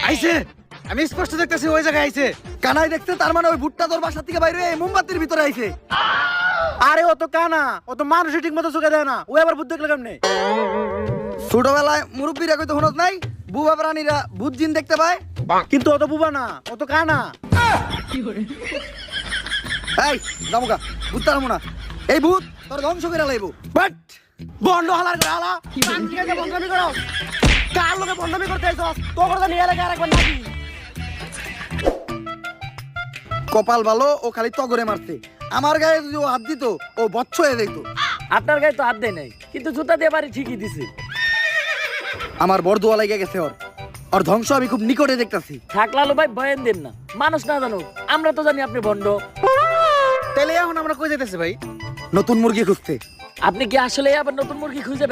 আইছে, আমি স্পষ্ট দেখতেছি ওই জায়গায় আইছে। কানাই দেখছে, তার মানে ওই ভুট্টা তোর বাসা থেকে বাইরে হয়ে মোমবাতির ভিতরে আইছে। আরে ও তো কানা, ও তো মানুষই ঠিক মতো চোখে দেয় না, ও আবার বুদ্ধি দেখলে কেমনে? ছোটবেলায় মুরব্বীরা কইতে হনত নাই, বুবা প্রাণীরা ভূত জিন দেখতে পায়। কিন্তু ও তো বুবা না, ও তো কানা। এই যাবুকা, ভূত তাড়াবো না। এই ভূত তোর ধ্বংস করে লাইব। বাট বন্ধ হালার করে হালা, কান্তি কাছে বন্ধমি করো। কার লোকে বন্ধমি করতে আইছস? তো করে নিয়ে এলাকা আর একবার নাকি? কপাল ভালো, ও খালি তগরে মারছে। আমার গায়ে যদি ও হাত দিত, ও বচ্চ হয়ে যেত। আপনার গায়ে তো হাত দেয় নাই, কিন্তু জুতা দিয়ে বাড়ি ঠিকই দিছে। আমার বরদোয়া লেগে গেছে ওর। ওর ধ্বংস আমি খুব নিকটে দেখতাছি। থাকলালো ভাই ভয়েন দেন না, মানুষ না জানুক, আমরা তো জানি আপনি ভণ্ড। তাহলে এখন আমরা কই যাইতেছি ভাই? নতুন মুরগি খুঁজতে। আপনি কি আসলে আবার নতুন মুরগি খুঁজে বের